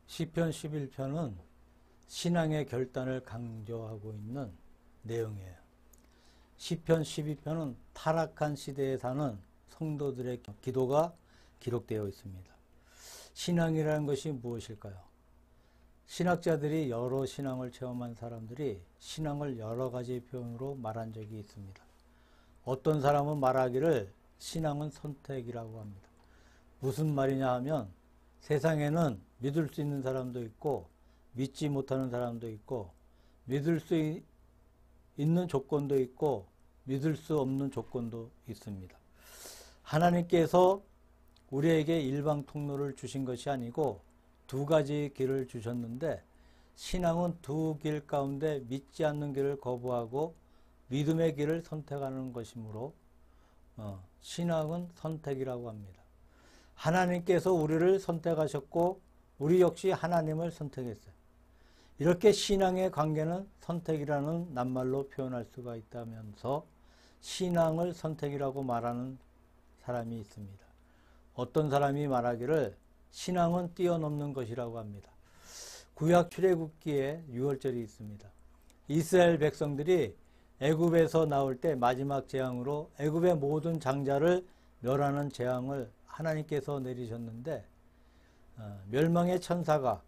시편 11편은 신앙의 결단을 강조하고 있는 내용이에요. 시편 12편은 타락한 시대에 사는 성도들의 기도가 기록되어 있습니다. 신앙이라는 것이 무엇일까요? 신학자들이 여러 신앙을 체험한 사람들이 신앙을 여러 가지 표현으로 말한 적이 있습니다. 어떤 사람은 말하기를 신앙은 선택이라고 합니다. 무슨 말이냐 하면 세상에는 믿을 수 있는 사람도 있고 믿지 못하는 사람도 있고 믿을 수 있는 조건도 있고 믿을 수 없는 조건도 있습니다. 하나님께서 우리에게 일방 통로를 주신 것이 아니고 두 가지 길을 주셨는데 신앙은 두 길 가운데 믿지 않는 길을 거부하고 믿음의 길을 선택하는 것이므로 신앙은 선택이라고 합니다. 하나님께서 우리를 선택하셨고 우리 역시 하나님을 선택했어요. 이렇게 신앙의 관계는 선택이라는 낱말로 표현할 수가 있다면서 신앙을 선택이라고 말하는 사람이 있습니다. 어떤 사람이 말하기를 신앙은 뛰어넘는 것이라고 합니다. 구약 출애굽기에 유월절이 있습니다. 이스라엘 백성들이 애굽에서 나올 때 마지막 재앙으로 애굽의 모든 장자를 멸하는 재앙을 하나님께서 내리셨는데 멸망의 천사가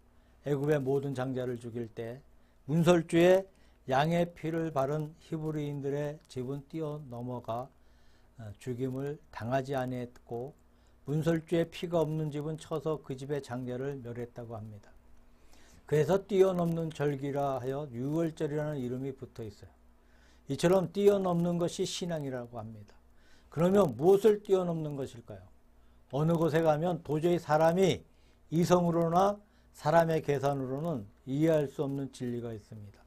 애굽의 모든 장자를 죽일 때 문설주에 양의 피를 바른 히브리인들의 집은 뛰어넘어가 죽임을 당하지 아니했고 문설주에 피가 없는 집은 쳐서 그 집의 장자를 멸했다고 합니다. 그래서 뛰어넘는 절기라 하여 유월절이라는 이름이 붙어 있어요. 이처럼 뛰어넘는 것이 신앙이라고 합니다. 그러면 무엇을 뛰어넘는 것일까요? 어느 곳에 가면 도저히 사람이 이성으로나 사람의 계산으로는 이해할 수 없는 진리가 있습니다.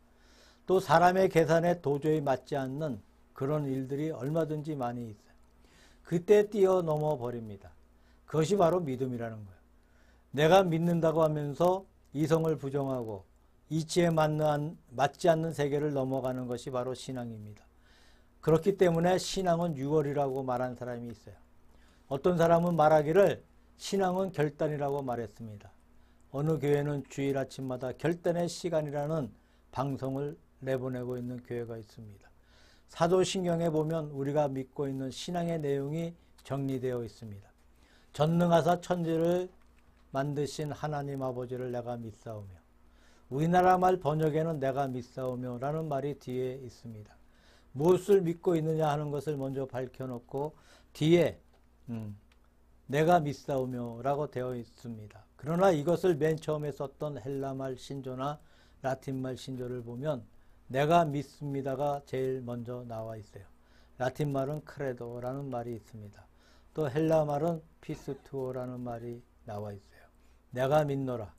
또 사람의 계산에 도저히 맞지 않는 그런 일들이 얼마든지 많이 있어요. 그때 뛰어넘어 버립니다. 그것이 바로 믿음이라는 거예요. 내가 믿는다고 하면서 이성을 부정하고 이치에 맞지 않는 세계를 넘어가는 것이 바로 신앙입니다. 그렇기 때문에 신앙은 유월이라고 말한 사람이 있어요. 어떤 사람은 말하기를 신앙은 결단이라고 말했습니다. 어느 교회는 주일 아침마다 결단의 시간이라는 방송을 내보내고 있는 교회가 있습니다. 사도신경에 보면 우리가 믿고 있는 신앙의 내용이 정리되어 있습니다. 전능하사 천지를 만드신 하나님 아버지를 내가 믿사오며, 우리나라 말 번역에는 내가 믿사오며 라는 말이 뒤에 있습니다. 무엇을 믿고 있느냐 하는 것을 먼저 밝혀놓고 뒤에 내가 믿사오며 라고 되어 있습니다. 그러나 이것을 맨 처음에 썼던 헬라말 신조나 라틴말 신조를 보면 내가 믿습니다가 제일 먼저 나와 있어요. 라틴말은 크레도라는 말이 있습니다. 또 헬라말은 피스투오라는 말이 나와 있어요. 내가 믿노라.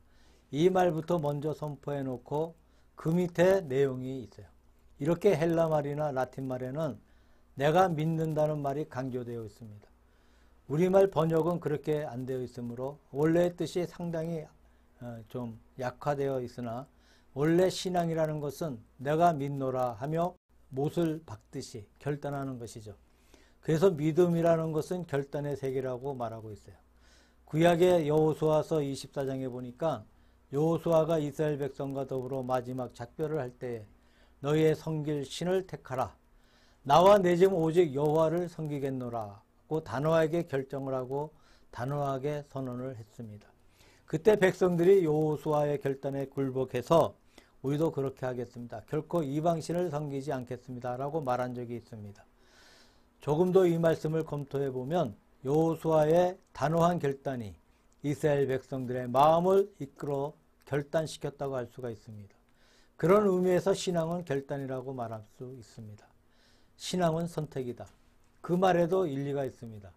이 말부터 먼저 선포해 놓고 그 밑에 내용이 있어요. 이렇게 헬라말이나 라틴말에는 내가 믿는다는 말이 강조되어 있습니다. 우리말 번역은 그렇게 안 되어 있으므로 원래의 뜻이 상당히 좀 약화되어 있으나 원래 신앙이라는 것은 내가 믿노라 하며 못을 박듯이 결단하는 것이죠. 그래서 믿음이라는 것은 결단의 세계라고 말하고 있어요. 구약의 여호수아서 24장에 보니까 여호수아가 이스라엘 백성과 더불어 마지막 작별을 할 때 너희의 섬길 신을 택하라. 나와 내 집 오직 여호와를 섬기겠노라. 단호하게 결정을 하고 단호하게 선언을 했습니다. 그때 백성들이 여호수아의 결단에 굴복해서 우리도 그렇게 하겠습니다. 결코 이방신을 섬기지 않겠습니다. 라고 말한 적이 있습니다. 조금 더 이 말씀을 검토해 보면 여호수아의 단호한 결단이 이스라엘 백성들의 마음을 이끌어 결단시켰다고 할 수가 있습니다. 그런 의미에서 신앙은 결단이라고 말할 수 있습니다. 신앙은 선택이다. 그 말에도 일리가 있습니다.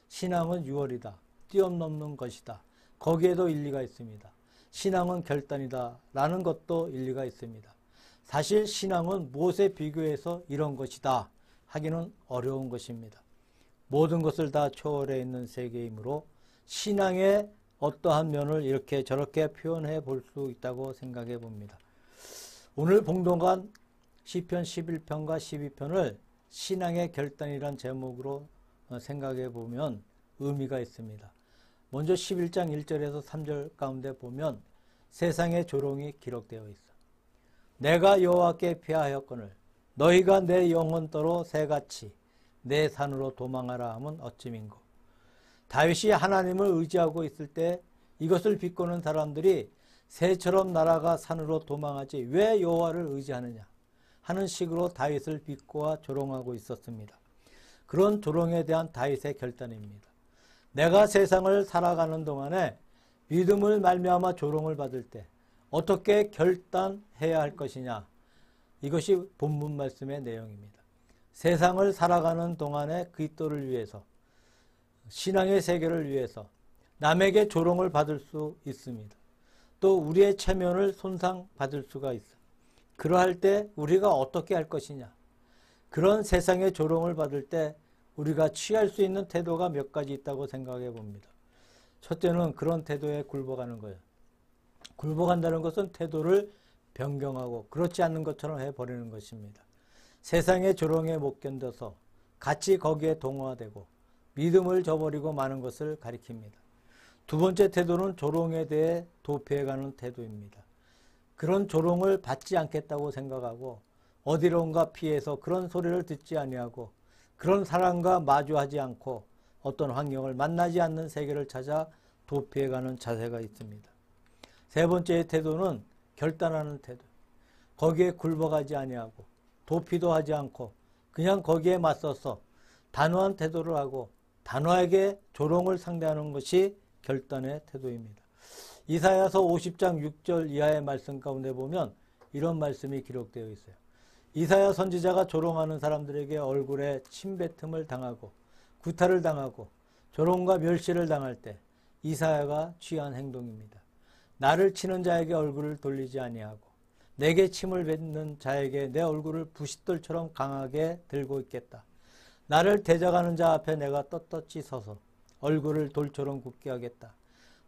신앙은 유월이다. 뛰어넘는 것이다. 거기에도 일리가 있습니다. 신앙은 결단이다. 라는 것도 일리가 있습니다. 사실 신앙은 무엇에 비교해서 이런 것이다 하기는 어려운 것입니다. 모든 것을 다 초월해 있는 세계이므로 신앙의 어떠한 면을 이렇게 저렇게 표현해 볼 수 있다고 생각해 봅니다. 오늘 봉독한 시편 11편과 12편을 신앙의 결단이란 제목으로 생각해 보면 의미가 있습니다. 먼저 11장 1절에서 3절 가운데 보면 세상의 조롱이 기록되어 있어. 내가 여호와께 피하였거늘 너희가 내 영혼더러 새같이 내 산으로 도망하라 하면 어찌민고. 다윗이 하나님을 의지하고 있을 때 이것을 비꼬는 사람들이 새처럼 날아가 산으로 도망하지 왜 여호와를 의지하느냐 하는 식으로 다윗을 비꼬아 조롱하고 있었습니다. 그런 조롱에 대한 다윗의 결단입니다. 내가 세상을 살아가는 동안에 믿음을 말미암아 조롱을 받을 때 어떻게 결단해야 할 것이냐, 이것이 본문 말씀의 내용입니다. 세상을 살아가는 동안에 그리스도를 위해서, 신앙의 세계를 위해서 남에게 조롱을 받을 수 있습니다. 또 우리의 체면을 손상받을 수가 있어. 그러할 때 우리가 어떻게 할 것이냐, 그런 세상의 조롱을 받을 때 우리가 취할 수 있는 태도가 몇 가지 있다고 생각해 봅니다. 첫째는 그런 태도에 굴복하는 거예요. 굴복한다는 것은 태도를 변경하고 그렇지 않는 것처럼 해버리는 것입니다. 세상의 조롱에 못 견뎌서 같이 거기에 동화되고 믿음을 저버리고 마는 것을 가리킵니다. 두 번째 태도는 조롱에 대해 도피해가는 태도입니다. 그런 조롱을 받지 않겠다고 생각하고 어디론가 피해서 그런 소리를 듣지 아니하고 그런 사람과 마주하지 않고 어떤 환경을 만나지 않는 세계를 찾아 도피해가는 자세가 있습니다. 세 번째의 태도는 결단하는 태도. 거기에 굴복하지 아니하고 도피도 하지 않고 그냥 거기에 맞서서 단호한 태도를 하고 단호하게 조롱을 상대하는 것이 결단의 태도입니다. 이사야서 50장 6절 이하의 말씀 가운데 보면 이런 말씀이 기록되어 있어요. 이사야 선지자가 조롱하는 사람들에게 얼굴에 침뱉음을 당하고 구타를 당하고 조롱과 멸시를 당할 때 이사야가 취한 행동입니다. 나를 치는 자에게 얼굴을 돌리지 아니하고 내게 침을 뱉는 자에게 내 얼굴을 부싯돌처럼 강하게 들고 있겠다. 나를 대적하는 자 앞에 내가 떳떳이 서서 얼굴을 돌처럼 굳게 하겠다.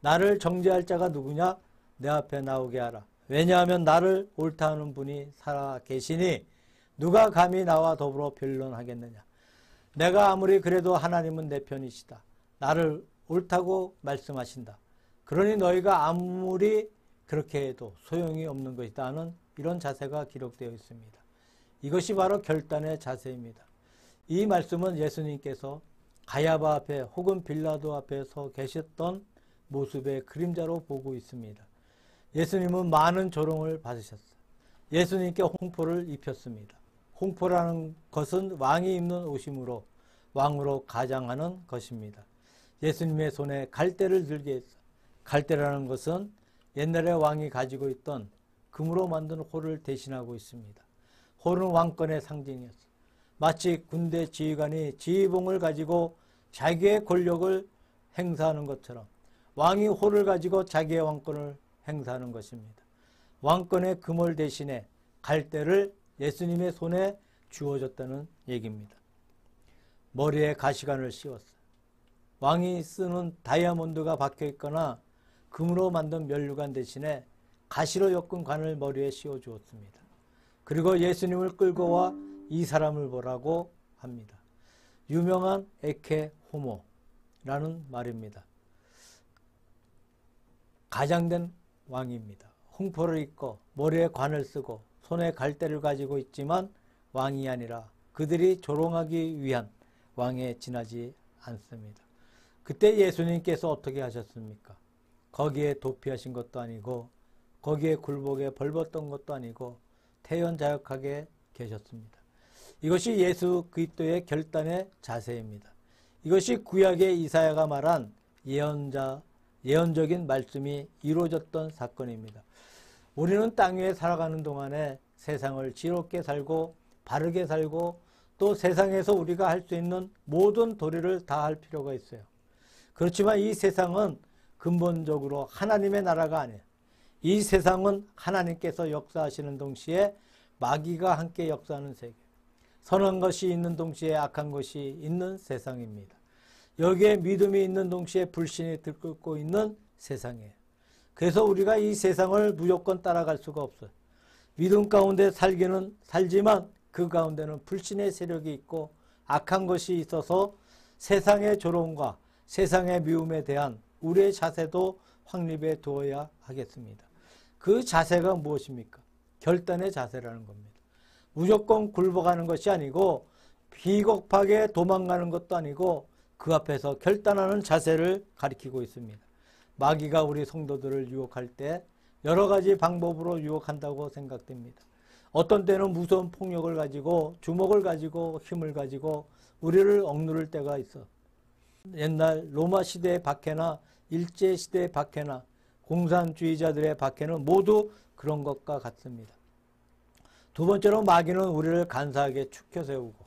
나를 정죄할 자가 누구냐? 내 앞에 나오게 하라. 왜냐하면 나를 옳다 하는 분이 살아 계시니 누가 감히 나와 더불어 변론하겠느냐. 내가 아무리 그래도 하나님은 내 편이시다. 나를 옳다고 말씀하신다. 그러니 너희가 아무리 그렇게 해도 소용이 없는 것이다 하는 이런 자세가 기록되어 있습니다. 이것이 바로 결단의 자세입니다. 이 말씀은 예수님께서 가야바 앞에 혹은 빌라도 앞에 서 계셨던 모습의 그림자로 보고 있습니다. 예수님은 많은 조롱을 받으셨어요. 예수님께 홍포를 입혔습니다. 홍포라는 것은 왕이 입는 옷이므로 왕으로 가장하는 것입니다. 예수님의 손에 갈대를 들게 했어요. 갈대라는 것은 옛날에 왕이 가지고 있던 금으로 만든 호를 대신하고 있습니다. 호는 왕권의 상징이었어요. 마치 군대 지휘관이 지휘봉을 가지고 자기의 권력을 행사하는 것처럼 왕이 호를 가지고 자기의 왕권을 행사하는 것입니다. 왕권의 금을 대신에 갈대를 예수님의 손에 주어졌다는 얘기입니다. 머리에 가시관을 씌웠어요. 왕이 쓰는 다이아몬드가 박혀 있거나 금으로 만든 면류관 대신에 가시로 엮은 관을 머리에 씌워 주었습니다. 그리고 예수님을 끌고 와 이 사람을 보라고 합니다. 유명한 에케 호모라는 말입니다. 가장된 왕입니다. 홍포를 입고 머리에 관을 쓰고 손에 갈대를 가지고 있지만 왕이 아니라 그들이 조롱하기 위한 왕에 지나지 않습니다. 그때 예수님께서 어떻게 하셨습니까? 거기에 도피하신 것도 아니고 거기에 굴복에 벌벗던 것도 아니고 태연자역하게 계셨습니다. 이것이 예수 그리스도의 결단의 자세입니다. 이것이 구약의 이사야가 말한 예언적인 말씀이 이루어졌던 사건입니다. 우리는 땅 위에 살아가는 동안에 세상을 지롭게 살고 바르게 살고 또 세상에서 우리가 할 수 있는 모든 도리를 다 할 필요가 있어요. 그렇지만 이 세상은 근본적으로 하나님의 나라가 아니에요. 이 세상은 하나님께서 역사하시는 동시에 마귀가 함께 역사하는 세계, 선한 것이 있는 동시에 악한 것이 있는 세상입니다. 여기에 믿음이 있는 동시에 불신이 들끓고 있는 세상이에요. 그래서 우리가 이 세상을 무조건 따라갈 수가 없어요. 믿음 가운데 살기는 살지만 그 가운데는 불신의 세력이 있고 악한 것이 있어서 세상의 조롱과 세상의 미움에 대한 우리의 자세도 확립해 두어야 하겠습니다. 그 자세가 무엇입니까? 결단의 자세라는 겁니다. 무조건 굴복하는 것이 아니고 비겁하게 도망가는 것도 아니고 그 앞에서 결단하는 자세를 가리키고 있습니다. 마귀가 우리 성도들을 유혹할 때 여러 가지 방법으로 유혹한다고 생각됩니다. 어떤 때는 무서운 폭력을 가지고 주먹을 가지고 힘을 가지고 우리를 억누를 때가 있어. 옛날 로마 시대의 박해나 일제시대의 박해나 공산주의자들의 박해는 모두 그런 것과 같습니다. 두 번째로 마귀는 우리를 간사하게 축혀 세우고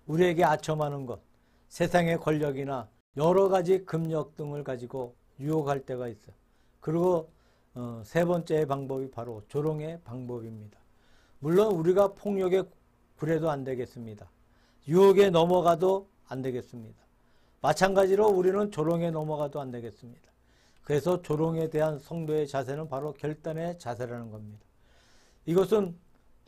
우리에게 아첨하는 것, 세상의 권력이나 여러 가지 금력 등을 가지고 유혹할 때가 있어요. 그리고 세 번째의 방법이 바로 조롱의 방법입니다. 물론 우리가 폭력에 굴해도 안 되겠습니다. 유혹에 넘어가도 안 되겠습니다. 마찬가지로 우리는 조롱에 넘어가도 안 되겠습니다. 그래서 조롱에 대한 성도의 자세는 바로 결단의 자세라는 겁니다. 이것은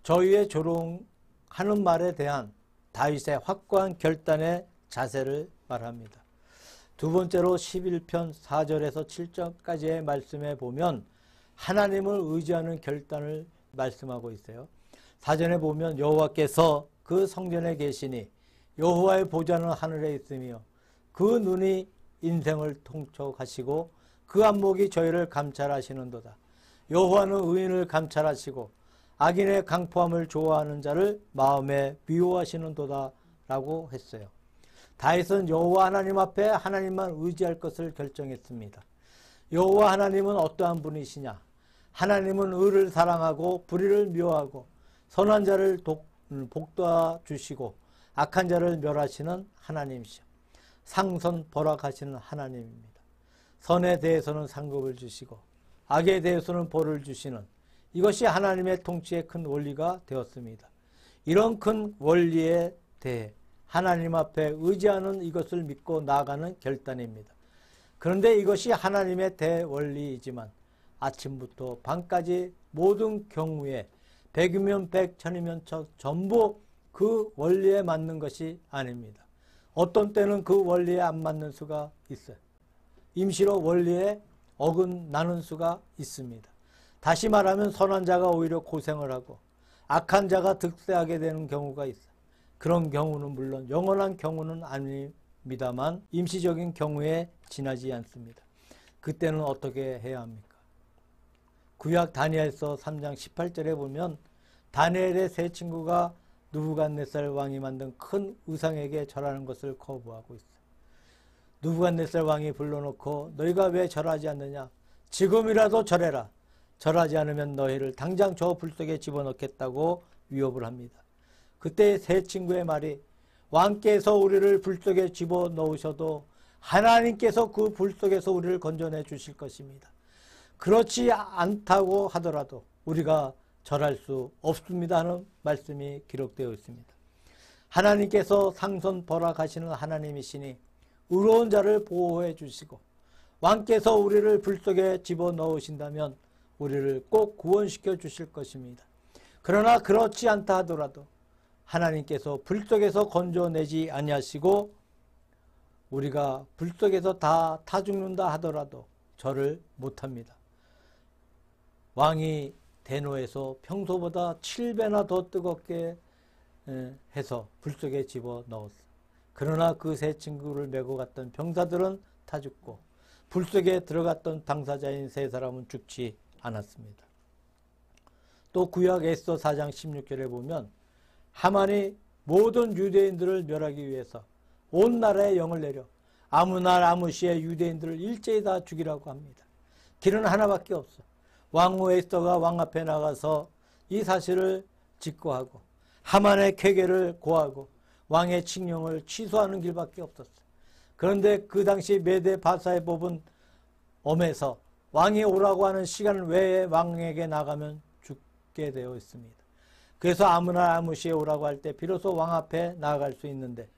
저희의 조롱하는 말에 대한 다윗의 확고한 결단의 자세를 말합니다. 두 번째로 11편 4절에서 7절까지의 말씀에 보면 하나님을 의지하는 결단을 말씀하고 있어요. 사전에 보면 여호와께서 그 성전에 계시니 여호와의 보좌는 하늘에 있으며 그 눈이 인생을 통촉하시고 그 안목이 저희를 감찰하시는도다. 여호와는 의인을 감찰하시고 악인의 강포함을 좋아하는 자를 마음에 미워하시는도다 라고 했어요. 다윗은 여호와 하나님 앞에 하나님만 의지할 것을 결정했습니다. 여호와 하나님은 어떠한 분이시냐? 하나님은 의를 사랑하고 불의를 미워하고 선한 자를 복도하 주시고 악한 자를 멸하시는 하나님이시오. 상선 벌악하시는 하나님입니다. 선에 대해서는 상급을 주시고 악에 대해서는 벌을 주시는 이것이 하나님의 통치의 큰 원리가 되었습니다. 이런 큰 원리에 대해 하나님 앞에 의지하는 이것을 믿고 나아가는 결단입니다. 그런데 이것이 하나님의 대원리이지만 아침부터 밤까지 모든 경우에 100이면 100, 1000이면 1000 전부 그 원리에 맞는 것이 아닙니다. 어떤 때는 그 원리에 안 맞는 수가 있어요. 임시로 원리에 어긋나는 수가 있습니다. 다시 말하면 선한 자가 오히려 고생을 하고 악한 자가 득세하게 되는 경우가 있어요. 그런 경우는 물론 영원한 경우는 아닙니다만 임시적인 경우에 지나지 않습니다. 그때는 어떻게 해야 합니까? 구약 다니엘서 3장 18절에 보면 다니엘의 세 친구가 느부갓네살 왕이 만든 큰 우상에게 절하는 것을 거부하고 있어요. 느부갓네살 왕이 불러놓고 너희가 왜 절하지 않느냐? 지금이라도 절해라. 절하지 않으면 너희를 당장 저 불 속에 집어넣겠다고 위협을 합니다. 그때 세 친구의 말이 왕께서 우리를 불 속에 집어넣으셔도 하나님께서 그 불 속에서 우리를 건져내 주실 것입니다. 그렇지 않다고 하더라도 우리가 절할 수 없습니다 하는 말씀이 기록되어 있습니다. 하나님께서 상선 벌악하시는 하나님이시니 의로운 자를 보호해 주시고 왕께서 우리를 불 속에 집어넣으신다면 우리를 꼭 구원시켜 주실 것입니다. 그러나 그렇지 않다 하더라도 하나님께서 불 속에서 건져내지 아니하시고 우리가 불 속에서 다 타 죽는다 하더라도 절을 못합니다. 왕이 대노해서 평소보다 7배나 더 뜨겁게 해서 불 속에 집어넣었어요. 그러나 그 세 친구를 메고 갔던 병사들은 타 죽고 불 속에 들어갔던 당사자인 세 사람은 죽지 않았습니다. 또 구약 에스더 4장 16절에 보면 하만이 모든 유대인들을 멸하기 위해서 온 나라에 영을 내려 아무 날 아무 시에 유대인들을 일제히 다 죽이라고 합니다. 길은 하나밖에 없어. 왕후 에스더가 왕 앞에 나가서 이 사실을 직고하고 하만의 쾌계를 고하고 왕의 칙령을 취소하는 길밖에 없었어요. 그런데 그 당시 메대 바사의 법은 엄해서 왕이 오라고 하는 시간 외에 왕에게 나가면 죽게 되어 있습니다. 그래서 아무나 아무 시에 오라고 할 때 비로소 왕 앞에 나아갈 수 있는데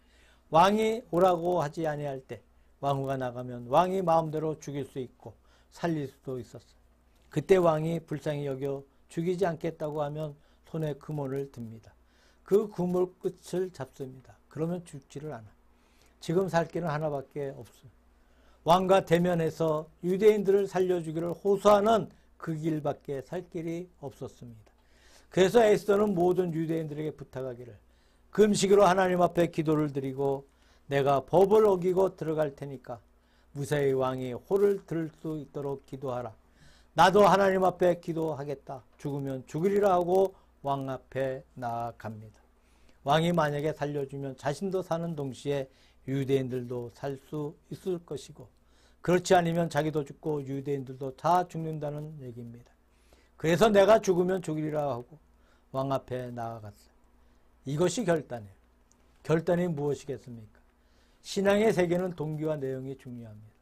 왕이 오라고 하지 아니할 때 왕후가 나가면 왕이 마음대로 죽일 수 있고 살릴 수도 있었어요. 그때 왕이 불쌍히 여겨 죽이지 않겠다고 하면 손에 그물을 듭니다. 그 그물 끝을 잡습니다. 그러면 죽지를 않아. 지금 살 길은 하나밖에 없어요. 왕과 대면해서 유대인들을 살려주기를 호소하는 그 길밖에 살 길이 없었습니다. 그래서 에스더는 모든 유대인들에게 부탁하기를 금식으로 하나님 앞에 기도를 드리고 내가 법을 어기고 들어갈 테니까 무사히 왕이 호를 들을 수 있도록 기도하라. 나도 하나님 앞에 기도하겠다. 죽으면 죽으리라 하고 왕 앞에 나아갑니다. 왕이 만약에 살려주면 자신도 사는 동시에 유대인들도 살 수 있을 것이고 그렇지 않으면 자기도 죽고 유대인들도 다 죽는다는 얘기입니다. 그래서 내가 죽으면 죽으리라 하고 왕 앞에 나아갔어요. 이것이 결단이에요. 결단이 무엇이겠습니까? 신앙의 세계는 동기와 내용이 중요합니다.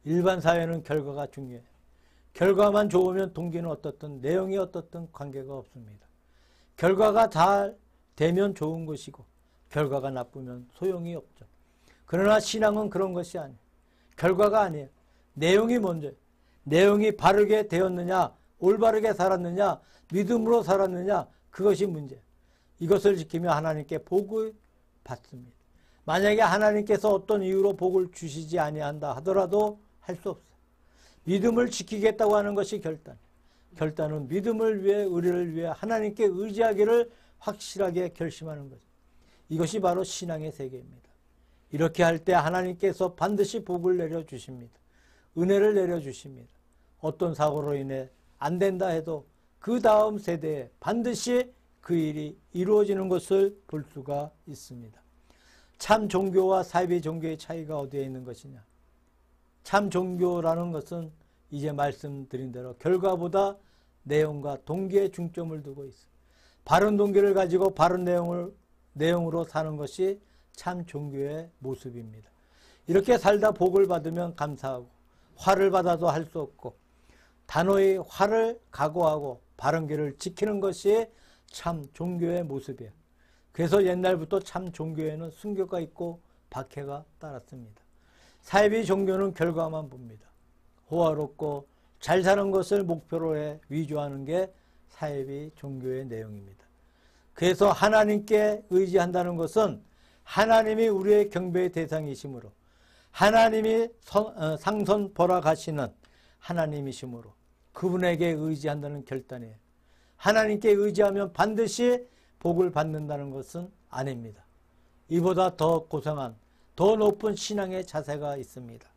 일반 사회는 결과가 중요해요. 결과만 좋으면 동기는 어떻든 내용이 어떻든 관계가 없습니다. 결과가 잘 되면 좋은 것이고 결과가 나쁘면 소용이 없죠. 그러나 신앙은 그런 것이 아니에요. 결과가 아니에요. 내용이 먼저예요. 내용이 바르게 되었느냐, 올바르게 살았느냐, 믿음으로 살았느냐, 그것이 문제예요. 이것을 지키며 하나님께 복을 받습니다. 만약에 하나님께서 어떤 이유로 복을 주시지 아니한다 하더라도 할 수 없어요. 믿음을 지키겠다고 하는 것이 결단. 결단은 믿음을 위해, 의리를 위해 하나님께 의지하기를 확실하게 결심하는 거죠. 이것이 바로 신앙의 세계입니다. 이렇게 할 때 하나님께서 반드시 복을 내려주십니다. 은혜를 내려주십니다. 어떤 사고로 인해 안 된다 해도 그 다음 세대에 반드시 그 일이 이루어지는 것을 볼 수가 있습니다. 참 종교와 사이비 종교의 차이가 어디에 있는 것이냐? 참 종교라는 것은 이제 말씀드린 대로 결과보다 내용과 동기에 중점을 두고 있어요. 바른 동기를 가지고 바른 내용으로 사는 것이 참 종교의 모습입니다. 이렇게 살다 복을 받으면 감사하고 화를 받아도 할 수 없고 단호히 화를 각오하고 바른 길을 지키는 것이 참 종교의 모습이에요. 그래서 옛날부터 참 종교에는 순교가 있고 박해가 따랐습니다. 사이비 종교는 결과만 봅니다. 호화롭고 잘 사는 것을 목표로 해 위조하는 게 사이비 종교의 내용입니다. 그래서 하나님께 의지한다는 것은 하나님이 우리의 경배의 대상이시므로 하나님이 상선벌하시는 하나님이시므로 그분에게 의지한다는 결단이에요. 하나님께 의지하면 반드시 복을 받는다는 것은 아닙니다. 이보다 더 고상한 더 높은 신앙의 자세가 있습니다.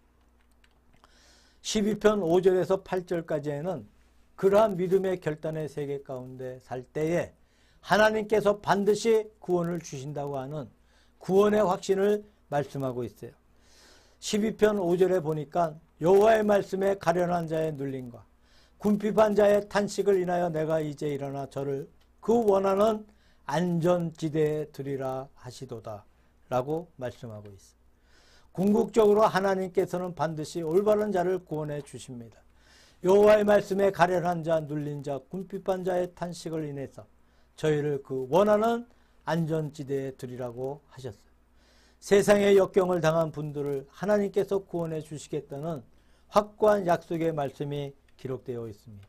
12편 5절에서 8절까지에는 그러한 믿음의 결단의 세계 가운데 살 때에 하나님께서 반드시 구원을 주신다고 하는 구원의 확신을 말씀하고 있어요. 12편 5절에 보니까 여호와의 말씀에 가련한 자의 눌림과 궁핍한 자의 탄식을 인하여 내가 이제 일어나 저를 그 원하는 안전지대에 두리라 하시도다 라고 말씀하고 있어요. 궁극적으로 하나님께서는 반드시 올바른 자를 구원해 주십니다. 여호와의 말씀에 가련한 자, 눌린 자, 궁핍한 자의 탄식을 인해서 저희를 그 원하는 안전지대에 두리라고 하셨어요. 세상의 역경을 당한 분들을 하나님께서 구원해 주시겠다는 확고한 약속의 말씀이 기록되어 있습니다.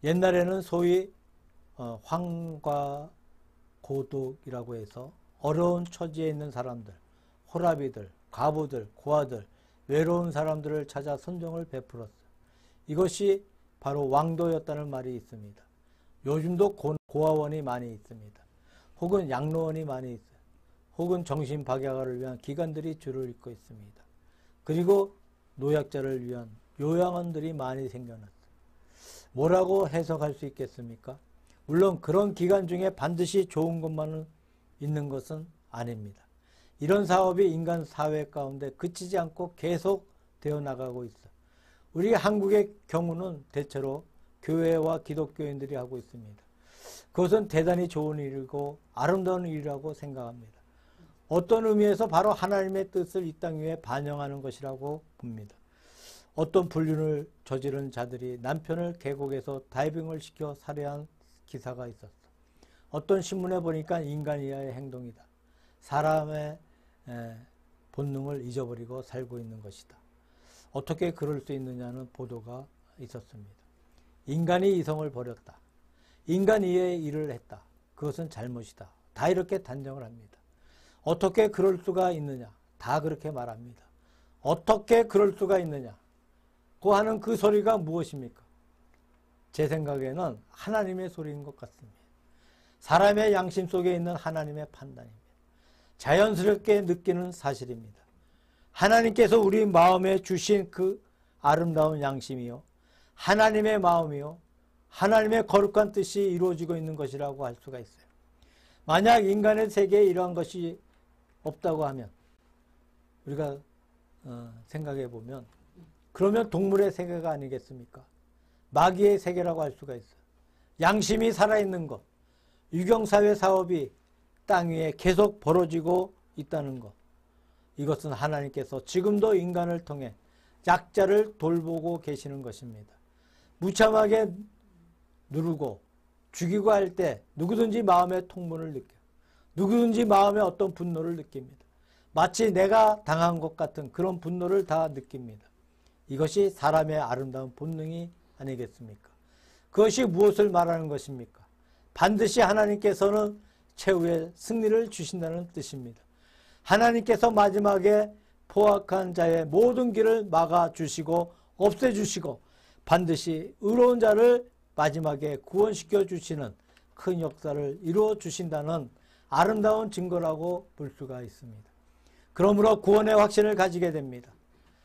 옛날에는 소위 황과 고독이라고 해서 어려운 처지에 있는 사람들, 호라비들, 과부들, 고아들, 외로운 사람들을 찾아 선정을 베풀었어요. 이것이 바로 왕도였다는 말이 있습니다. 요즘도 고아원이 많이 있습니다. 혹은 양로원이 많이 있어요. 혹은 정신박약아를 위한 기관들이 줄을 잇고 있습니다. 그리고 노약자를 위한 요양원들이 많이 생겨났어요. 뭐라고 해석할 수 있겠습니까? 물론 그런 기관 중에 반드시 좋은 것만은 있는 것은 아닙니다. 이런 사업이 인간 사회 가운데 그치지 않고 계속 되어 나가고 있어요. 우리 한국의 경우는 대체로 교회와 기독교인들이 하고 있습니다. 그것은 대단히 좋은 일이고 아름다운 일이라고 생각합니다. 어떤 의미에서 바로 하나님의 뜻을 이 땅 위에 반영하는 것이라고 봅니다. 어떤 불륜을 저지른 자들이 남편을 계곡에서 다이빙을 시켜 살해한 기사가 있었어. 어떤 신문에 보니까 인간 이하의 행동이다. 사람의 본능을 잊어버리고 살고 있는 것이다. 어떻게 그럴 수 있느냐는 보도가 있었습니다. 인간이 이성을 버렸다. 인간 이해의 일을 했다. 그것은 잘못이다. 다 이렇게 단정을 합니다. 어떻게 그럴 수가 있느냐? 다 그렇게 말합니다. 어떻게 그럴 수가 있느냐? 고 하는 그 소리가 무엇입니까? 제 생각에는 하나님의 소리인 것 같습니다. 사람의 양심 속에 있는 하나님의 판단입니다. 자연스럽게 느끼는 사실입니다. 하나님께서 우리 마음에 주신 그 아름다운 양심이요, 하나님의 마음이요, 하나님의 거룩한 뜻이 이루어지고 있는 것이라고 할 수가 있어요. 만약 인간의 세계에 이러한 것이 없다고 하면, 우리가 생각해 보면, 그러면 동물의 세계가 아니겠습니까? 마귀의 세계라고 할 수가 있어요. 양심이 살아있는 것, 유경사회 사업이 땅 위에 계속 벌어지고 있다는 것, 이것은 하나님께서 지금도 인간을 통해 약자를 돌보고 계시는 것입니다. 무참하게 누르고 죽이고 할 때 누구든지 마음의 통분을 느껴요. 누구든지 마음에 어떤 분노를 느낍니다. 마치 내가 당한 것 같은 그런 분노를 다 느낍니다. 이것이 사람의 아름다운 본능이 아니겠습니까? 그것이 무엇을 말하는 것입니까? 반드시 하나님께서는 최후의 승리를 주신다는 뜻입니다. 하나님께서 마지막에 포악한 자의 모든 길을 막아주시고 없애주시고 반드시 의로운 자를 마지막에 구원시켜 주시는 큰 역사를 이루어 주신다는 아름다운 증거라고 볼 수가 있습니다. 그러므로 구원의 확신을 가지게 됩니다.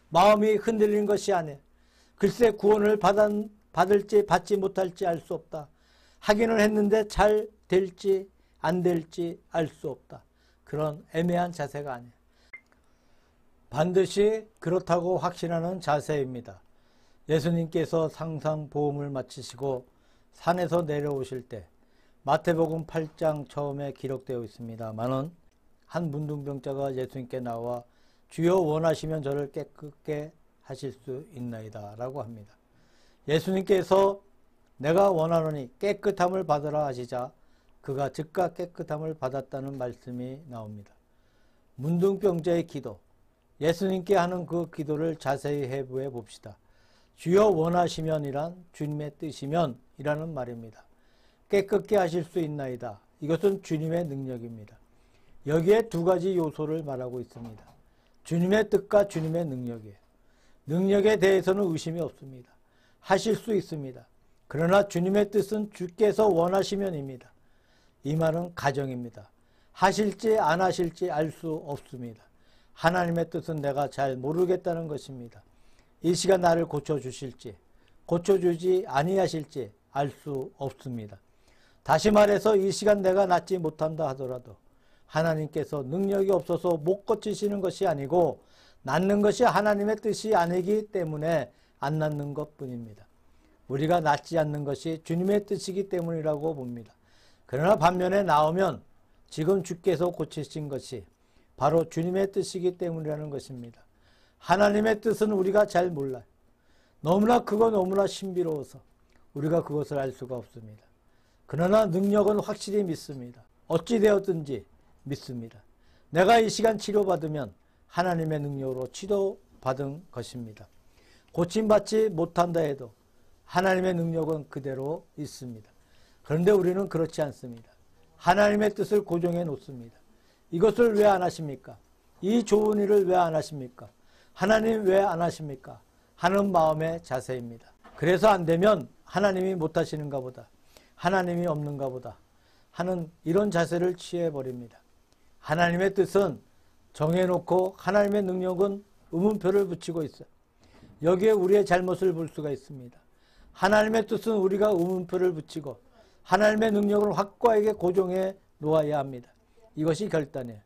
마음이 흔들린 것이 아니에요. 글쎄 구원을 받을지 받지 못할지 알 수 없다. 하기는 했는데 잘 될지 안 될지 알 수 없다. 그런 애매한 자세가 아니에요. 반드시 그렇다고 확신하는 자세입니다. 예수님께서 상상보험을 마치시고 산에서 내려오실 때 마태복음 8장 처음에 기록되어 있습니다만은 한 문둥병자가 예수님께 나와 주여 원하시면 저를 깨끗게 하실 수 있나이다 라고 합니다. 예수님께서 내가 원하노니 깨끗함을 받으라 하시자 그가 즉각 깨끗함을 받았다는 말씀이 나옵니다. 문둥병자의 기도, 예수님께 하는 그 기도를 자세히 해부해 봅시다. 주여 원하시면이란 주님의 뜻이면 이라는 말입니다. 깨끗게 하실 수 있나이다. 이것은 주님의 능력입니다. 여기에 두 가지 요소를 말하고 있습니다. 주님의 뜻과 주님의 능력이에요. 능력에 대해서는 의심이 없습니다. 하실 수 있습니다. 그러나 주님의 뜻은 주께서 원하시면입니다. 이 말은 가정입니다. 하실지 안 하실지 알 수 없습니다. 하나님의 뜻은 내가 잘 모르겠다는 것입니다. 이 시간 나를 고쳐주실지 고쳐주지 아니하실지 알 수 없습니다. 다시 말해서 이 시간 내가 낫지 못한다 하더라도 하나님께서 능력이 없어서 못 고치시는 것이 아니고 낫는 것이 하나님의 뜻이 아니기 때문에 안 낫는 것뿐입니다. 우리가 낫지 않는 것이 주님의 뜻이기 때문이라고 봅니다. 그러나 반면에 나오면 지금 주께서 고치신 것이 바로 주님의 뜻이기 때문이라는 것입니다. 하나님의 뜻은 우리가 잘 몰라요. 너무나 크고 너무나 신비로워서 우리가 그것을 알 수가 없습니다. 그러나 능력은 확실히 믿습니다. 어찌 되었든지 믿습니다. 내가 이 시간 치료받으면 하나님의 능력으로 치료받은 것입니다. 고침받지 못한다 해도 하나님의 능력은 그대로 있습니다. 그런데 우리는 그렇지 않습니다. 하나님의 뜻을 고정해 놓습니다. 이것을 왜 안 하십니까? 이 좋은 일을 왜 안 하십니까? 하나님 왜 안 하십니까? 하는 마음의 자세입니다. 그래서 안 되면 하나님이 못 하시는가 보다, 하나님이 없는가 보다 하는 이런 자세를 취해버립니다. 하나님의 뜻은 정해놓고 하나님의 능력은 의문표를 붙이고 있어요. 여기에 우리의 잘못을 볼 수가 있습니다. 하나님의 뜻은 우리가 의문표를 붙이고 하나님의 능력을 확고하게 고정해 놓아야 합니다. 이것이 결단이에요.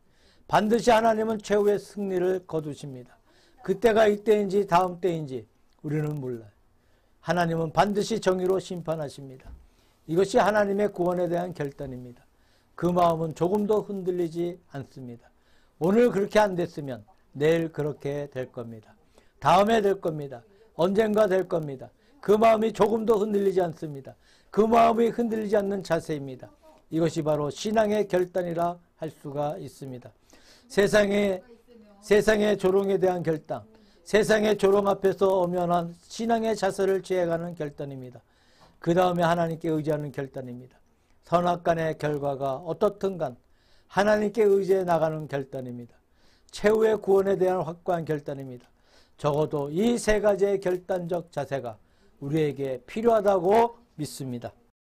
반드시 하나님은 최후의 승리를 거두십니다. 그때가 이때인지 다음 때인지 우리는 몰라요. 하나님은 반드시 정의로 심판하십니다. 이것이 하나님의 구원에 대한 결단입니다. 그 마음은 조금도 흔들리지 않습니다. 오늘 그렇게 안 됐으면 내일 그렇게 될 겁니다. 다음에 될 겁니다. 언젠가 될 겁니다. 그 마음이 조금도 흔들리지 않습니다. 그 마음이 흔들리지 않는 자세입니다. 이것이 바로 신앙의 결단이라 할 수가 있습니다. 세상의 조롱에 대한 결단, 세상의 조롱 앞에서 엄연한 신앙의 자세를 취해가는 결단입니다. 그 다음에 하나님께 의지하는 결단입니다. 선악간의 결과가 어떻든 간 하나님께 의지해 나가는 결단입니다. 최후의 구원에 대한 확고한 결단입니다. 적어도 이 세 가지의 결단적 자세가 우리에게 필요하다고 믿습니다.